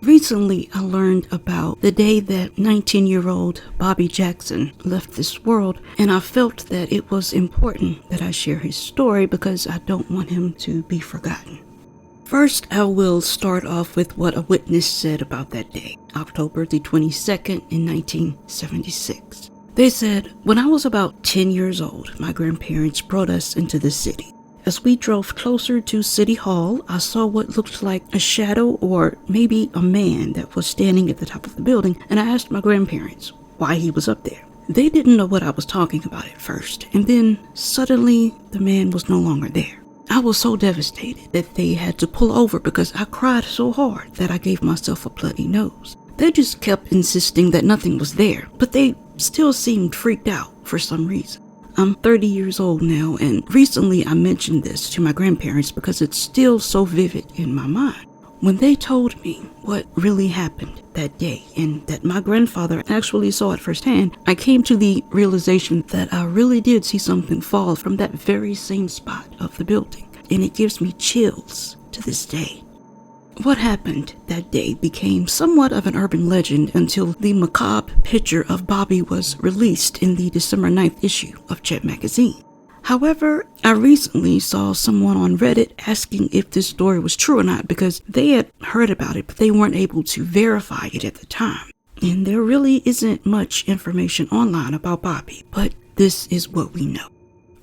Recently, I learned about the day that 19-year-old Bobby Jackson left this world, and I felt that it was important that I share his story because I don't want him to be forgotten. First, I will start off with what a witness said about that day, October the 22nd in 1976. They said, "When I was about 10 years old, my grandparents brought us into the city. As we drove closer to City Hall, I saw what looked like a shadow or maybe a man that was standing at the top of the building, and I asked my grandparents why he was up there. They didn't know what I was talking about at first, and then suddenly the man was no longer there. I was so devastated that they had to pull over because I cried so hard that I gave myself a bloody nose. They just kept insisting that nothing was there, but they still seemed freaked out for some reason. I'm 30 years old now, and recently I mentioned this to my grandparents because it's still so vivid in my mind. When they told me what really happened that day and that my grandfather actually saw it firsthand, I came to the realization that I really did see something fall from that very same spot of the building, and it gives me chills to this day. What happened that day became somewhat of an urban legend until the macabre picture of Bobby was released in the December 9th issue of Jet magazine. However, I recently saw someone on Reddit asking if this story was true or not because they had heard about it, but they weren't able to verify it at the time. And there really isn't much information online about Bobby, but this is what we know.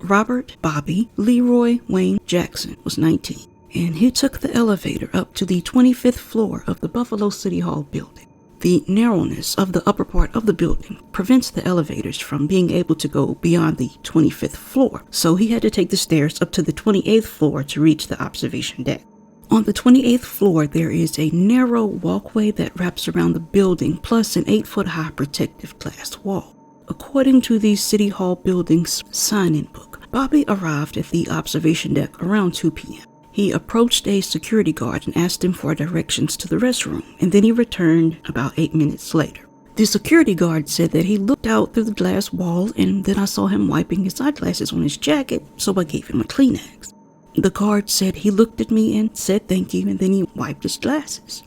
Robert Bobby Leroy Wayne Jackson was 19. And he took the elevator up to the 25th floor of the Buffalo City Hall building. The narrowness of the upper part of the building prevents the elevators from being able to go beyond the 25th floor, so he had to take the stairs up to the 28th floor to reach the observation deck. On the 28th floor, there is a narrow walkway that wraps around the building, plus an 8-foot-high protective glass wall. According to the City Hall building's sign-in book, Bobby arrived at the observation deck around 2 p.m. He approached a security guard and asked him for directions to the restroom, and then he returned about 8 minutes later. The security guard said that he looked out through the glass wall, and then I saw him wiping his eyeglasses on his jacket, so I gave him a Kleenex. The guard said he looked at me and said thank you, and then he wiped his glasses.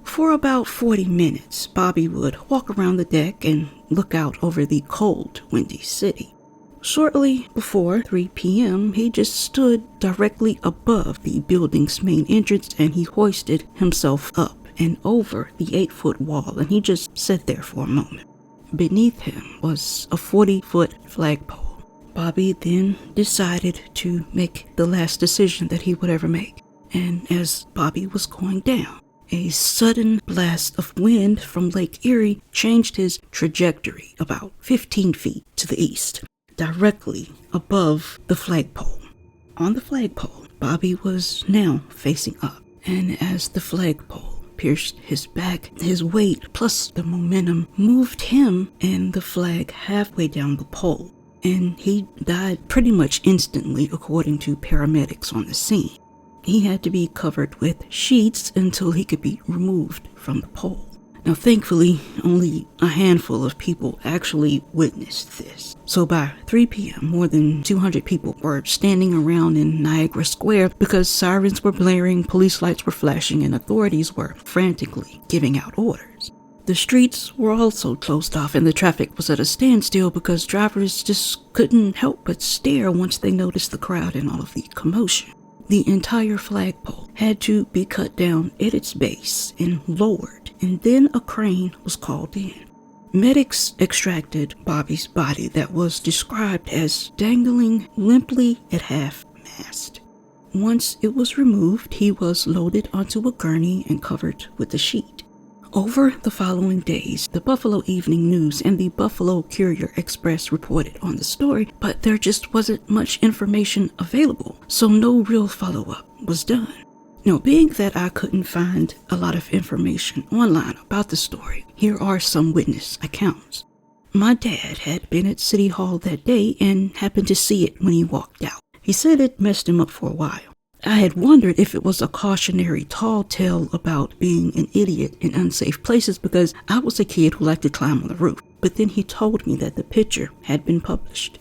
For about 40 minutes, Bobby would walk around the deck and look out over the cold, windy city. Shortly before 3 p.m., he just stood directly above the building's main entrance and he hoisted himself up and over the 8-foot wall, and he just sat there for a moment. Beneath him was a 40-foot flagpole. Bobby then decided to make the last decision that he would ever make. And as Bobby was going down, a sudden blast of wind from Lake Erie changed his trajectory about 15 feet to the east, directly above the flagpole. On the flagpole, Bobby was now facing up, and as the flagpole pierced his back, his weight plus the momentum moved him and the flag halfway down the pole, and he died pretty much instantly according to paramedics on the scene. He had to be covered with sheets until he could be removed from the pole. Now, thankfully, only a handful of people actually witnessed this. So by 3 p.m., more than 200 people were standing around in Niagara Square because sirens were blaring, police lights were flashing, and authorities were frantically giving out orders. The streets were also closed off and the traffic was at a standstill because drivers just couldn't help but stare once they noticed the crowd and all of the commotion. The entire flagpole had to be cut down at its base and lowered, and then a crane was called in. Medics extracted Bobby's body that was described as dangling limply at half-mast. Once it was removed, he was loaded onto a gurney and covered with a sheet. Over the following days, the Buffalo Evening News and the Buffalo Courier Express reported on the story, but there just wasn't much information available, so no real follow-up was done. Now, being that I couldn't find a lot of information online about the story, here are some witness accounts. My dad had been at City Hall that day and happened to see it when he walked out. He said it messed him up for a while. I had wondered if it was a cautionary tall tale about being an idiot in unsafe places because I was a kid who liked to climb on the roof, but then he told me that the picture had been published.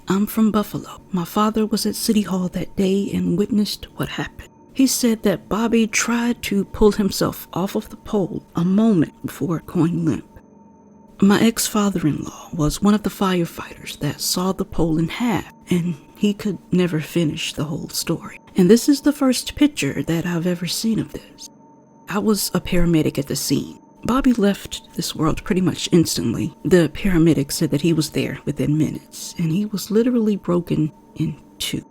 I'm from Buffalo. My father was at City Hall that day and witnessed what happened. He said that Bobby tried to pull himself off of the pole a moment before going limp. My ex-father-in-law was one of the firefighters that saw the pole in half, and he could never finish the whole story. And this is the first picture that I've ever seen of this. I was a paramedic at the scene. Bobby left this world pretty much instantly. The paramedic said that he was there within minutes, and he was literally broken in two.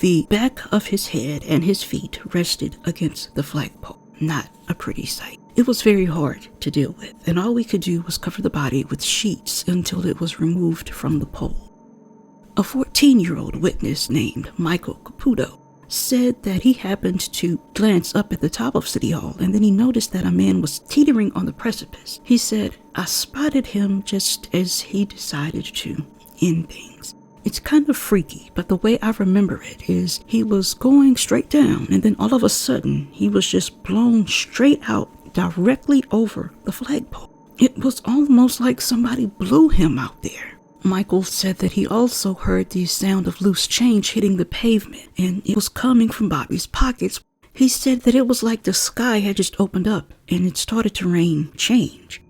The back of his head and his feet rested against the flagpole. Not a pretty sight. It was very hard to deal with, and all we could do was cover the body with sheets until it was removed from the pole. A 14-year-old witness named Michael Caputo said that he happened to glance up at the top of City Hall, and then he noticed that a man was teetering on the precipice. He said, "I spotted him just as he decided to end things." It's kind of freaky, but the way I remember it is he was going straight down, and then all of a sudden, he was just blown straight out directly over the flagpole. It was almost like somebody blew him out there. Michael said that he also heard the sound of loose change hitting the pavement, and it was coming from Bobby's pockets. He said that it was like the sky had just opened up, and it started to rain change.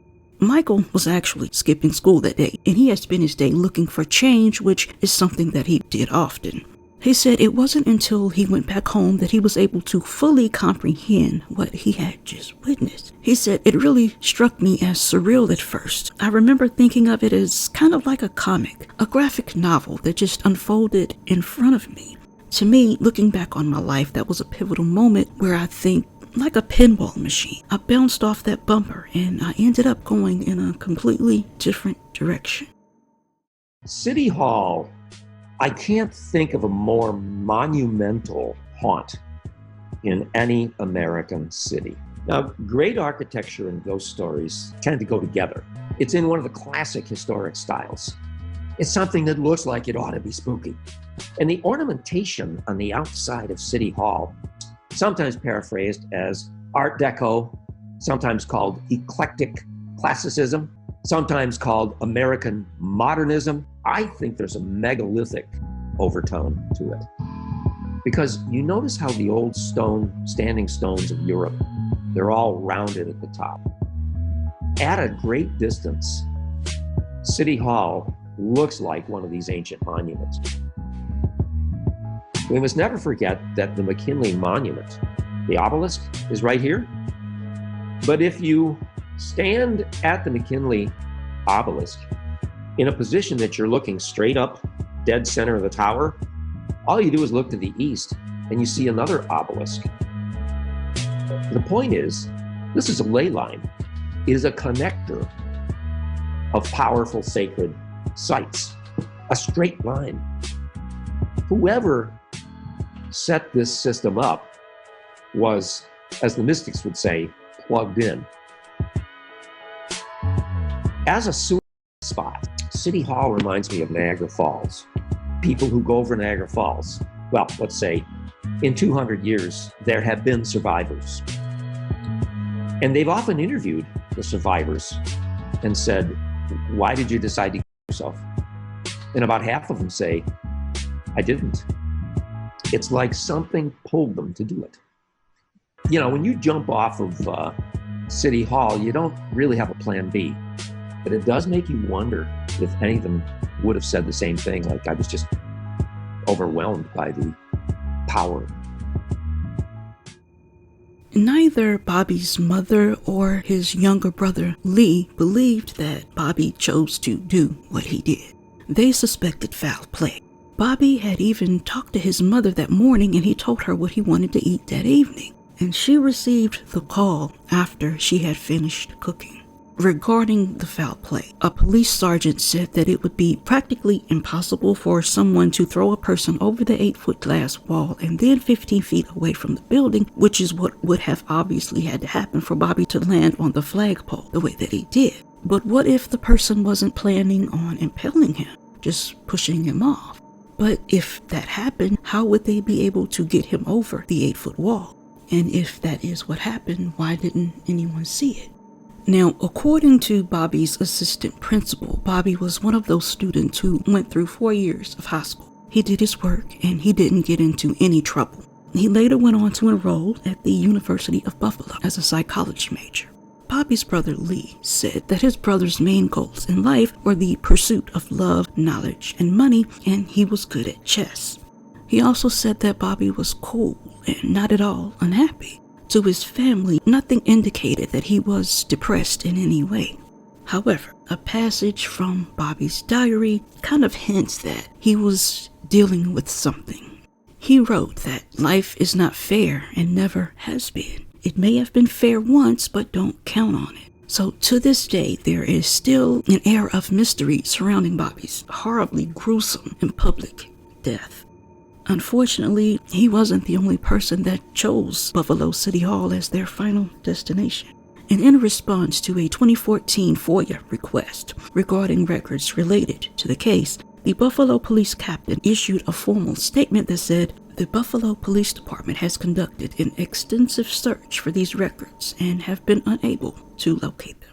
Michael was actually skipping school that day, and he had spent his day looking for change, which is something that he did often. He said it wasn't until he went back home that he was able to fully comprehend what he had just witnessed. He said it really struck me as surreal at first. I remember thinking of it as kind of like a comic, a graphic novel that just unfolded in front of me. To me, looking back on my life, that was a pivotal moment where I think, like a pinball machine, I bounced off that bumper and I ended up going in a completely different direction. City Hall, I can't think of a more monumental haunt in any American city. Now, great architecture and ghost stories tend to go together. It's in one of the classic historic styles. It's something that looks like it ought to be spooky. And the ornamentation on the outside of City Hall, sometimes paraphrased as Art Deco, sometimes called eclectic classicism, sometimes called American modernism. I think there's a megalithic overtone to it. Because you notice how the old standing stones of Europe, they're all rounded at the top. At a great distance, City Hall looks like one of these ancient monuments. We must never forget that the McKinley Monument, the obelisk, is right here. But if you stand at the McKinley obelisk in a position that you're looking straight up, dead center of the tower, all you do is look to the east and you see another obelisk. The point is, this is a ley line. It is a connector of powerful sacred sites, a straight line. Whoever set this system up was, as the mystics would say, plugged in. As a suicide spot, City Hall reminds me of Niagara Falls. People who go over Niagara Falls, well, let's say in 200 years, there have been survivors. And they've often interviewed the survivors and said, "Why did you decide to kill yourself?" And about half of them say, "I didn't." It's like something pulled them to do it. You know, when you jump off of City Hall, you don't really have a plan B. But it does make you wonder if any of them would have said the same thing, like, "I was just overwhelmed by the power." Neither Bobby's mother or his younger brother, Lee, believed that Bobby chose to do what he did. They suspected foul play. Bobby had even talked to his mother that morning, and he told her what he wanted to eat that evening. And she received the call after she had finished cooking. Regarding the foul play, a police sergeant said that it would be practically impossible for someone to throw a person over the 8-foot glass wall and then 15 feet away from the building, which is what would have obviously had to happen for Bobby to land on the flagpole the way that he did. But what if the person wasn't planning on impaling him, just pushing him off? But if that happened, how would they be able to get him over the 8-foot wall? And if that is what happened, why didn't anyone see it? Now, according to Bobby's assistant principal, Bobby was one of those students who went through 4 years of high school. He did his work and he didn't get into any trouble. He later went on to enroll at the University of Buffalo as a psychology major. Bobby's brother Lee said that his brother's main goals in life were the pursuit of love, knowledge, and money, and he was good at chess. He also said that Bobby was cool and not at all unhappy. To his family, nothing indicated that he was depressed in any way. However, a passage from Bobby's diary kind of hints that he was dealing with something. He wrote that life is not fair and never has been. It may have been fair once, but don't count on it. So to this day, there is still an air of mystery surrounding Bobby's horribly gruesome and public death. Unfortunately, he wasn't the only person that chose Buffalo City Hall as their final destination. And in response to a 2014 FOIA request regarding records related to the case, the Buffalo police captain issued a formal statement that said, "The Buffalo Police Department has conducted an extensive search for these records and have been unable to locate them."